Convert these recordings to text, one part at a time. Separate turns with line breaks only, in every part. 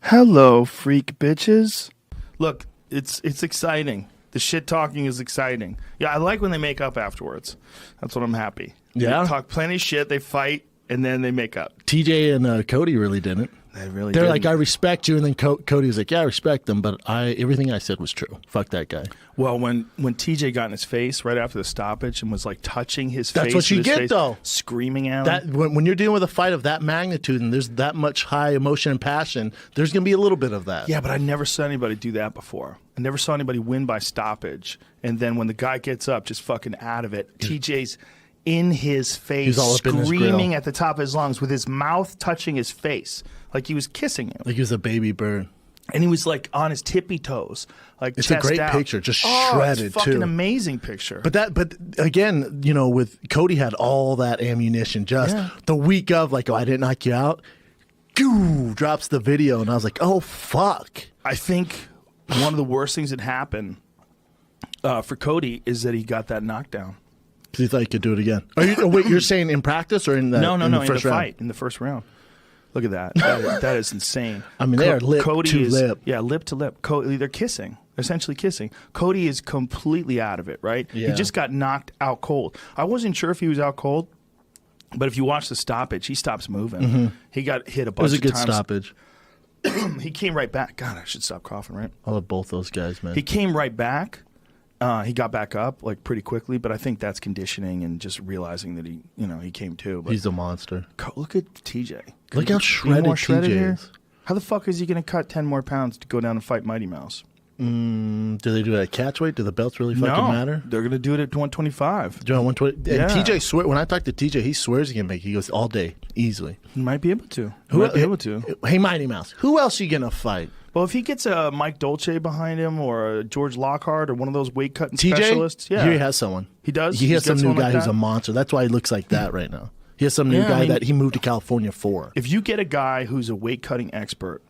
Hello, freak bitches. Look, it's exciting. The shit talking is exciting. Yeah, I like when they make up afterwards. That's when I'm happy.
Yeah?
They talk plenty of shit, they fight, and then they make up.
TJ and Cody really didn't.
They're
They're like, I respect you, and then Cody was like, yeah, I respect them, but everything I said was true. Fuck that guy.
Well, when TJ got in his face right after the stoppage and was like touching his face,
that's what you get though,
screaming at him.
That when you're dealing with a fight of that magnitude and there's that much high emotion and passion, there's gonna be a little bit of that.
Yeah, but I never saw anybody do that before. I never saw anybody win by stoppage, and then when the guy gets up, just fucking out of it, TJ's in his face,
all up
screaming at the top of his lungs with his mouth touching his face, like he was kissing him.
Like he was a baby bird.
And he was like on his tippy toes, like
it's
chest
a great
out.
picture, just
it's
shredded
fucking
too.
Amazing picture.
But again, you know, with Cody had all that ammunition. Just the week of, like, oh, I didn't knock you out. Goo, drops the video, and I was like, oh fuck.
I think one of the worst things that happened for Cody is that he got that knockdown.
Because he thought he could do it again. Wait, you're saying in practice or in the
No,
in the first
in the
round?
fight, in the first round. Look at that. That is insane.
I mean, they are lip to lip.
Yeah, lip to lip. They're kissing, essentially kissing. Cody is completely out of it, right?
Yeah.
He just got knocked out cold. I wasn't sure if he was out cold, but if you watch the stoppage, he stops moving.
Mm-hmm.
He got hit a bunch of times.
It was a good stoppage.
He came right back. God, I should stop coughing, right?
I love both those guys, man.
He came right back. He got back up like pretty quickly, but I think that's conditioning and just realizing that he came to. But
he's a monster.
Look at TJ.
Look how shredded TJ is.
How the fuck is he going to cut 10 more pounds to go down and fight Mighty Mouse?
Do they do it at catch weight? Do the belts really fucking matter?
They're going to do it at 125.
Do it at 120?
Yeah.
And TJ when I talk to TJ, he swears he can make it. He goes all day, easily.
He might be able to.
Hey, Mighty Mouse, who else are you going to fight?
Well, if he gets a Mike Dolce behind him or a George Lockhart or one of those weight cutting
TJ,
specialists,
he has someone.
He does?
He has some new guy
like
who's a monster. That's why he looks like that right now. He has some new guy that he moved to California for.
If you get a guy who's a weight cutting expert,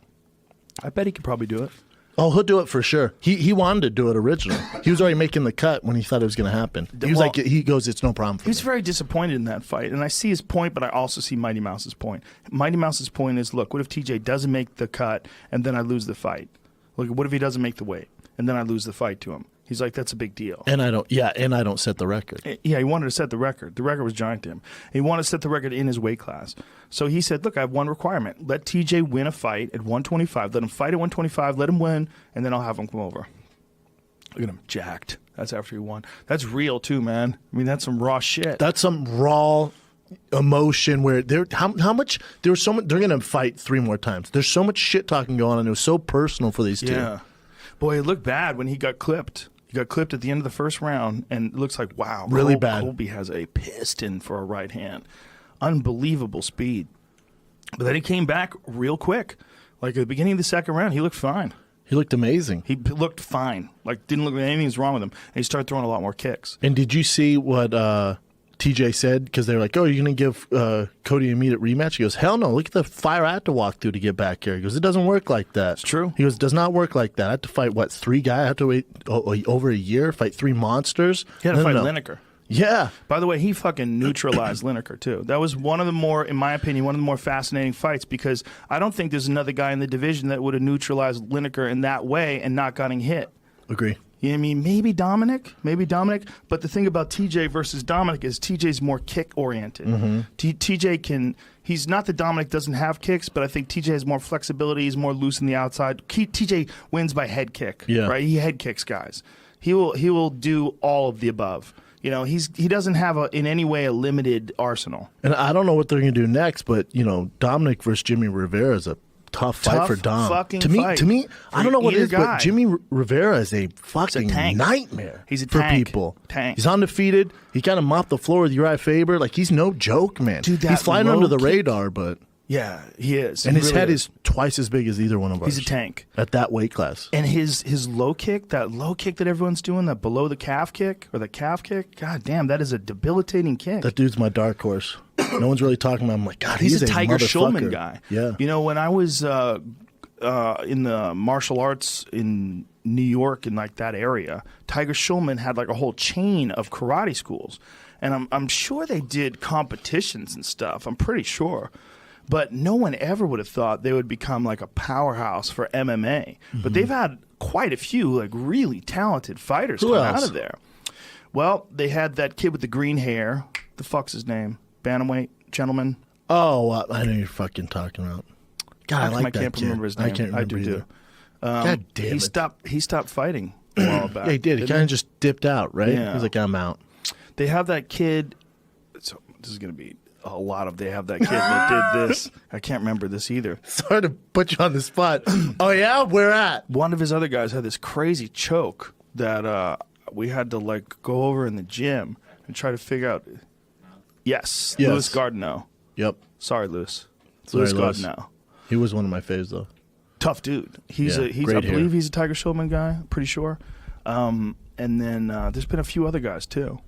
I bet he could probably do it.
Oh, he'll do it for sure. He wanted to do it originally. He was already making the cut when he thought it was going to happen. He goes, it's no problem for me.
He was very disappointed in that fight, and I see his point, but I also see Mighty Mouse's point. Mighty Mouse's point is, look, what if TJ doesn't make the cut and then I lose the fight? Look, what if he doesn't make the weight and then I lose the fight to him? He's like, that's a big deal.
And I don't set the record.
Yeah, he wanted to set the record. The record was giant to him. He wanted to set the record in his weight class. So he said, look, I have one requirement. Let TJ win a fight at 125. Let him fight at 125. Let him win, and then I'll have him come over. Look at him, jacked. That's after he won. That's real, too, man. I mean, that's some raw shit.
That's some raw emotion where how much there was so much. They're going to fight 3 more times. There's so much shit talking going on. It was so personal for these two.
Yeah. Boy, it looked bad when he got clipped. He got clipped at the end of the first round, and it looks like, wow,
really bad.
Colby has a piston for a right hand. Unbelievable speed. But then he came back real quick. Like at the beginning of the second round, he looked fine.
He looked amazing.
He looked fine. Like didn't look like anything was wrong with him. And he started throwing a lot more kicks.
And did you see what TJ said? Because they were like, oh, you're going to give Cody an immediate rematch? He goes, hell no. Look at the fire I had to walk through to get back here. He goes, it doesn't work like that.
It's true.
He goes, it does not work like that. I had to fight, 3 guys? I had to wait over a year, fight 3 monsters.
He had to fight Lineker.
Yeah.
By the way, he fucking neutralized Lineker, too. That was one of the more, in my opinion, one of the more fascinating fights because I don't think there's another guy in the division that would have neutralized Lineker in that way and not gotten hit.
Agree.
You know what I mean? Maybe Dominic. But the thing about TJ versus Dominic is TJ's more kick-oriented. Mm-hmm. TJ can – he's not that Dominic doesn't have kicks, but I think TJ has more flexibility. He's more loose on the outside. TJ wins by head kick, right? He head kicks guys. He will do all of the above. You know, he doesn't have in any way a limited arsenal.
And I don't know what they're going to do next, but, you know, Dominic versus Jimmy Rivera is a tough fight for Dom.
To
me, I don't know what it is,
guy.
but Jimmy Rivera is a fucking nightmare.
He's a
for
tank.
people.
Tank.
He's undefeated. He kind of mopped the floor with Uriah Faber. Like he's no joke, man.
Dude,
he's flying under the radar, but
yeah, he is.
And
he
his
really
head is twice as big as either one of us.
He's a tank
at that weight class.
And his low kick, that everyone's doing, that below the calf kick or the calf kick. God damn, that is a debilitating kick.
That dude's my dark horse. No one's really talking about him. I'm like, God,
he's a Tiger
motherfucker.
Schulman guy.
Yeah.
You know, when I was in the martial arts in New York and like that area, Tiger Schulman had like a whole chain of karate schools, and I'm sure they did competitions and stuff. I'm pretty sure. But no one ever would have thought they would become like a powerhouse for MMA. But they've had quite a few like really talented fighters come out of there. Well, they had that kid with the green hair. The fuck's his name? Bantamweight gentleman.
Oh, I know you're fucking talking about. God, I like that
can't
kid.
remember his name.
I can't remember either. God damn it.
He stopped fighting a while back.
Yeah, he did. He kind of just dipped out, right?
Yeah.
He's like, I'm out.
They have that kid. So this is going to be a lot of. They have that kid that did this. I can't remember this either.
Sorry to put you on the spot. Oh yeah, where at?
One of his other guys had this crazy choke that we had to like go over in the gym and try to figure out. Yes. Louis Gardneau.
Yep.
Sorry, Louis.
Sorry,
Louis
Louis.
Gardneau.
He was one of my faves though.
Tough dude. He's
Yeah,
I
great hair.
believe he's a Tiger Schulman guy. Pretty sure. And then there's been a few other guys too.